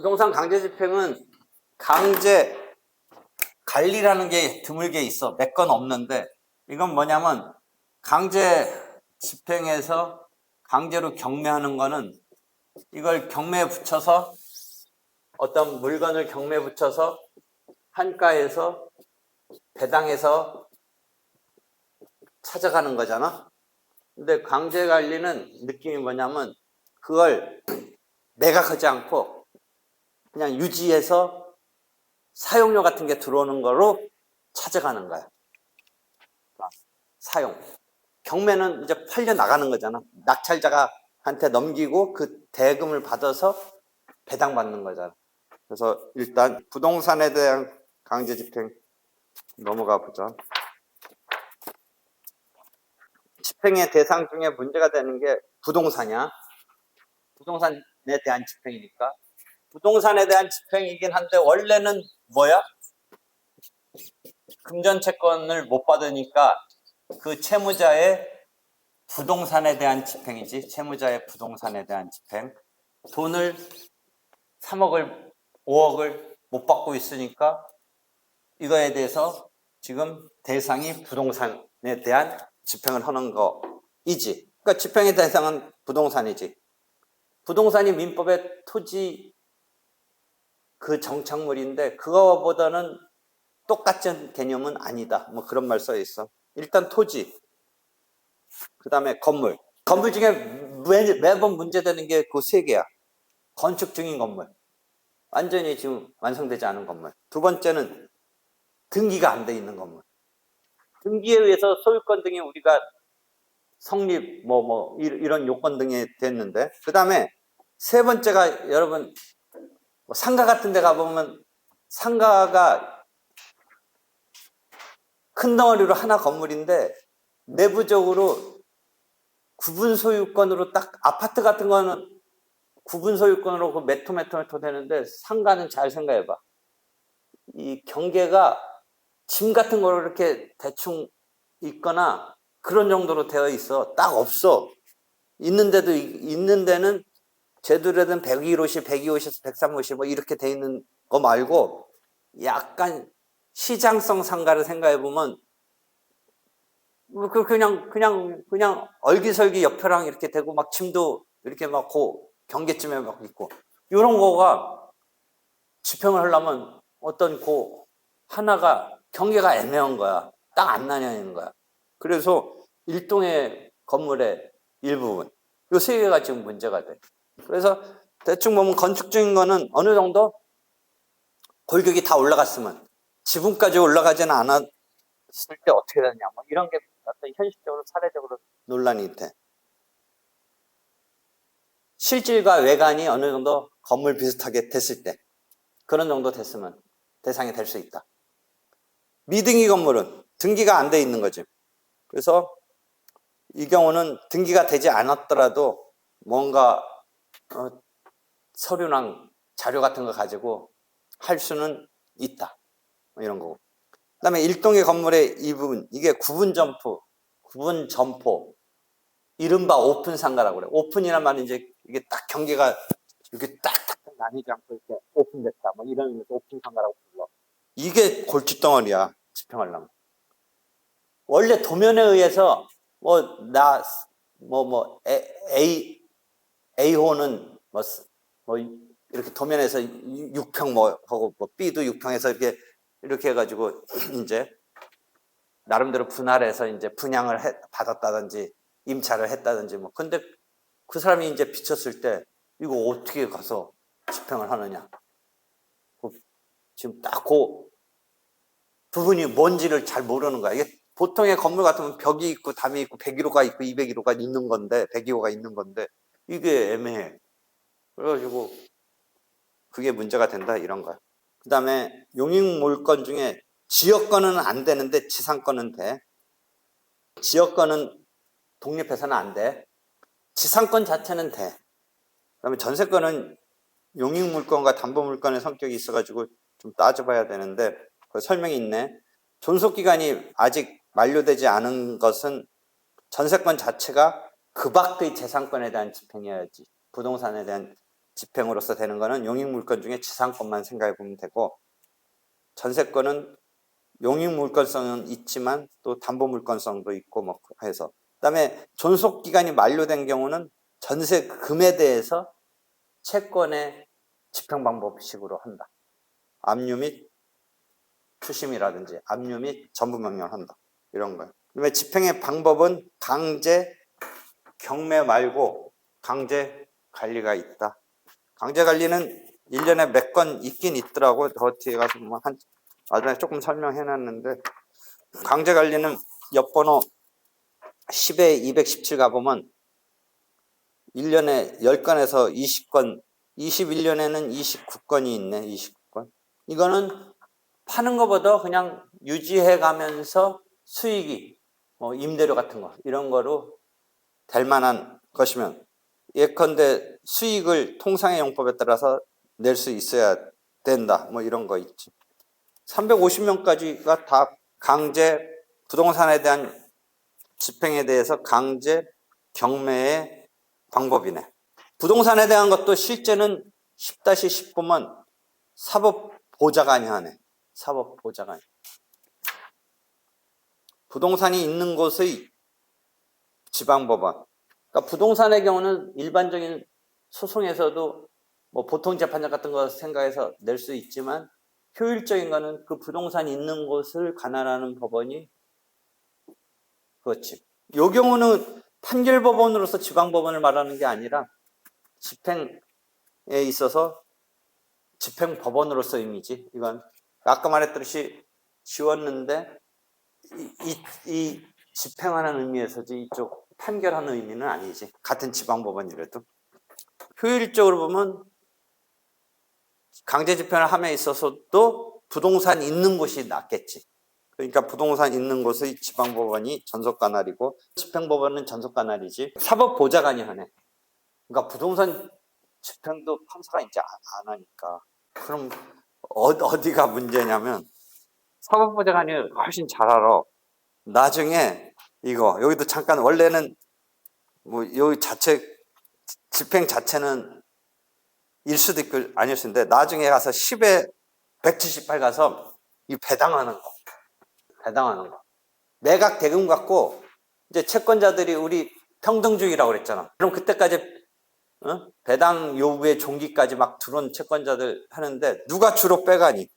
부동산 강제 집행은 강제 관리라는 게 드물게 있어. 몇 건 없는데, 이건 뭐냐면 강제 집행에서 강제로 경매하는 거는 이걸 경매에 붙여서 어떤 물건을 경매에 붙여서 한가에서 배당해서 찾아가는 거잖아. 근데 강제 관리는 느낌이 뭐냐면 그걸 매각하지 않고 그냥 유지해서 사용료 같은 게 들어오는 거로 찾아가는 거야. 사용. 경매는 이제 팔려 나가는 거잖아. 낙찰자한테 넘기고 그 대금을 받아서 배당받는 거잖아. 그래서 일단 부동산에 대한 강제 집행 넘어가 보자. 집행의 대상 중에 문제가 되는 게 부동산이야. 부동산에 대한 집행이니까. 부동산에 대한 집행이긴 한데 원래는 뭐야? 금전채권을 못 받으니까 그 채무자의 부동산에 대한 집행이지. 채무자의 부동산에 대한 집행. 돈을 3억을 5억을 못 받고 있으니까 이거에 대해서 지금 대상이 부동산에 대한 집행을 하는 거이지. 그러니까 집행의 대상은 부동산이지. 부동산이 민법의 토지 그 정착물인데 그거보다는 똑같은 개념은 아니다. 뭐 그런 말 써 있어. 일단 토지, 그 다음에 건물. 건물 중에 매번 문제되는 게 그 세 개야. 건축 중인 건물, 완전히 지금 완성되지 않은 건물. 두 번째는 등기가 안 돼 있는 건물. 등기에 의해서 소유권 등이 우리가 성립 이런 요건 등이 됐는데, 그 다음에 세 번째가 여러분 상가 같은 데 가보면 상가가 큰 덩어리로 하나 건물인데 내부적으로 구분 소유권으로 딱 아파트 같은 거는 구분 소유권으로 그 메토 되는데 상가는 잘 생각해봐. 이 경계가 짐 같은 거로 이렇게 대충 있거나 그런 정도로 되어 있어. 딱 없어. 있는 데는 제도로는 101호시, 102호시, 103호시 뭐 이렇게 돼 있는 거 말고 약간 시장성 상가를 생각해 보면 그냥 얼기설기 옆에랑 이렇게 되고 막 짐도 이렇게 막 경계쯤에 막 있고 이런 거가 집행을 하려면 어떤 하나가 경계가 애매한 거야. 딱 안 나뉘는 거야. 그래서 일동의 건물의 일부분 이 세 개가 지금 문제가 돼. 그래서 대충 보면 건축 중인 거는 어느 정도 골격이 다 올라갔으면 지붕까지 올라가지는 않았을 때 어떻게 되냐 뭐 이런 게 어떤 현실적으로 사례적으로 논란이 돼. 실질과 외관이 어느 정도 건물 비슷하게 됐을 때 그런 정도 됐으면 대상이 될 수 있다. 미등기 건물은 등기가 안 돼 있는 거지. 그래서 이 경우는 등기가 되지 않았더라도 뭔가 서류랑 자료 같은 거 가지고 할 수는 있다. 이런 거고. 그 다음에 일동의 건물의 이 부분, 이게 구분 점포, 이른바 오픈 상가라고 그래. 오픈이란 말은 이제 이게 딱 경계가 이렇게 딱딱 나뉘지 않고 이렇게 오픈됐다. 뭐 이런 의미에서 오픈 상가라고 불러. 이게 골칫덩어리야. 집행하려면. 원래 도면에 의해서 A호는 뭐 이렇게 도면에서 6평 하고 B도 6평에서 이렇게 해가지고 이제 나름대로 분할해서 이제 분양을 받았다든지 임차를 했다든지 뭐. 근데 그 사람이 이제 비쳤을 때 이거 어떻게 가서 집행을 하느냐. 지금 딱 그 부분이 뭔지를 잘 모르는 거야. 이게 보통의 건물 같으면 벽이 있고 담이 있고 101호가 있고 201호가 있는 건데 102호가 있는 건데 이게 애매해. 그래가지고 그게 문제가 된다 이런 거야. 그 다음에 용익물건 중에 지역권은 안 되는데 지상권은 돼. 지역권은 독립해서는 안 돼. 지상권 자체는 돼. 그 다음에 전세권은 용익물건과 담보물건의 성격이 있어가지고 좀 따져봐야 되는데 그 설명이 있네. 존속기간이 아직 만료되지 않은 것은 전세권 자체가 그 밖의 재산권에 대한 집행이어야지 부동산에 대한 집행으로서 되는 거는 용익물권 중에 지상권만 생각해 보면 되고, 전세권은 용익물권성은 있지만 또 담보물권성도 있고 뭐 해서, 그다음에 존속기간이 만료된 경우는 전세금에 대해서 채권의 집행방법식으로 한다. 압류 및 추심이라든지 압류 및 전부명령을 한다. 이런 거예요. 그다음에 집행의 방법은 강제, 경매 말고 강제 관리가 있다. 강제 관리는 1년에 몇 건 있긴 있더라고. 더 뒤에 가서 뭐 나중에 조금 설명해놨는데, 강제 관리는 옆번호 10에 217 가보면 1년에 10건에서 20건, 21년에는 29건이 있네. 29건. 이거는 파는 것보다 그냥 유지해 가면서 수익이 뭐 임대료 같은 거 이런 거로 될 만한 것이면, 예컨대 수익을 통상의 용법에 따라서 낼 수 있어야 된다. 뭐 이런 거 있지. 350명까지가 다 강제 부동산에 대한 집행에 대해서 강제 경매의 방법이네. 부동산에 대한 것도 실제는 10-10 보면 사법보좌관이 하네. 사법보좌관. 부동산이 있는 곳의 지방법원. 그러니까 부동산의 경우는 일반적인 소송에서도 뭐 보통 재판장 같은 거 생각해서 낼 수 있지만, 효율적인 거는 그 부동산이 있는 곳을 관할하는 법원이 그렇지. 이 경우는 판결법원으로서 지방법원을 말하는 게 아니라 집행에 있어서 집행법원으로서 의미지. 이건 아까 말했듯이 지웠는데 이 집행하는 의미에서지 이쪽 판결하는 의미는 아니지. 같은 지방법원이라도. 효율적으로 보면 강제 집행을 함에 있어서도 부동산 있는 곳이 낫겠지. 그러니까 부동산 있는 곳의 지방법원이 전속관할이고 집행법원은 전속관할이지. 사법보좌관이 하네. 그러니까 부동산 집행도 판사가 이제 안 하니까. 그럼 어디가 문제냐면, 사법보좌관이 훨씬 잘 알아. 나중에 이거 여기도 잠깐, 원래는 뭐 여기 자체 집행 자체는 일 수도 있고 아닐 수 있는데, 나중에 가서 10에 178 가서 이 배당하는 거. 매각 대금 갖고 이제 채권자들이 우리 평등주의라고 그랬잖아. 그럼 그때까지 배당 요구의 종기까지 막 들어온 채권자들 하는데, 누가 주로 빼가니?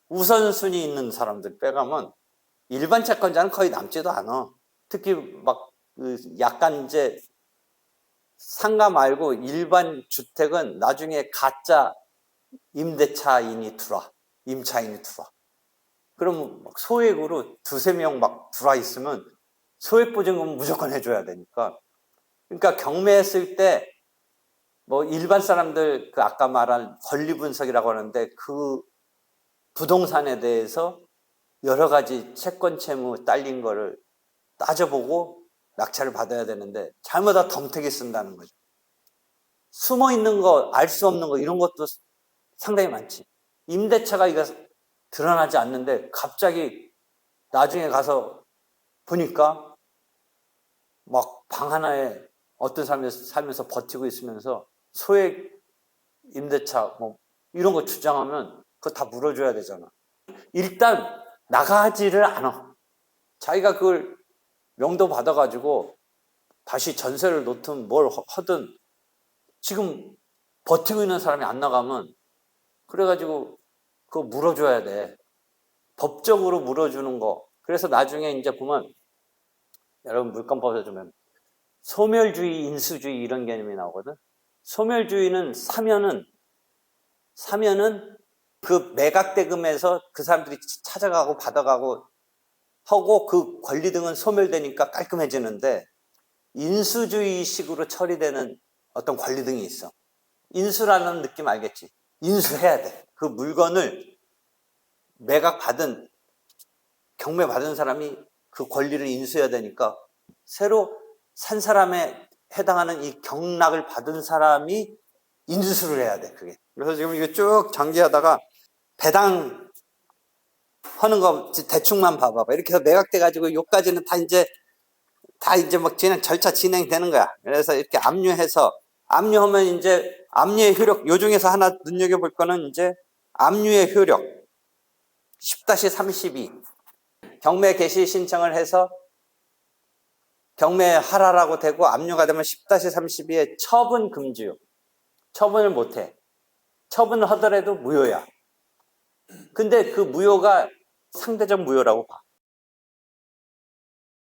우선순위 있는 사람들 빼가면 일반 채권자는 거의 남지도 않아. 특히 막 약간 이제 상가 말고 일반 주택은 나중에 가짜 임대차인이 들어와. 임차인이 들어와. 그럼 막 소액으로 2-3명 막 들어와 있으면 소액보증금 무조건 해줘야 되니까. 그러니까 경매했을 때 뭐 일반 사람들 그 아까 말한 권리 분석이라고 하는데, 그 부동산에 대해서 여러 가지 채권 채무 딸린 거를 따져보고 낙찰을 받아야 되는데, 잘못하다 덤태기 쓴다는 거죠. 숨어 있는 거, 알 수 없는 거 이런 것도 상당히 많지. 임대차가 이거 드러나지 않는데 갑자기 나중에 가서 보니까 막 방 하나에 어떤 사람이 살면서 버티고 있으면서 소액 임대차 뭐 이런 거 주장하면 그거 다 물어줘야 되잖아. 일단 나가지를 않아. 자기가 그걸 명도 받아가지고 다시 전세를 놓든 뭘 하든, 지금 버티고 있는 사람이 안 나가면 그래가지고 그거 물어줘야 돼. 법적으로 물어주는 거. 그래서 나중에 이제 보면, 여러분 물권법에 보면 소멸주의, 인수주의 이런 개념이 나오거든. 소멸주의는 사면은 그 매각대금에서 그 사람들이 찾아가고 받아가고 하고 그 권리 등은 소멸되니까 깔끔해지는데, 인수주의식으로 처리되는 어떤 권리 등이 있어. 인수라는 느낌 알겠지? 인수해야 돼. 그 물건을 매각받은, 경매받은 사람이 그 권리를 인수해야 되니까 새로 산 사람에 해당하는 이 경락을 받은 사람이 인수를 해야 돼, 그게. 그래서 지금 이거 쭉 전개하다가 배당 하는 거 대충만 봐봐봐. 이렇게 해서 매각돼 가지고 요까지는 다 이제 막 절차 진행되는 거야. 그래서 이렇게 압류하면 이제 압류의 효력, 요 중에서 하나 눈여겨볼 거는 이제 압류의 효력 10-32. 경매 개시 신청을 해서 경매하라라고 되고 압류가 되면 10-32에 처분 금지요. 처분을 못해. 처분을 하더라도 무효야. 근데 그 무효가 상대적 무효라고 봐.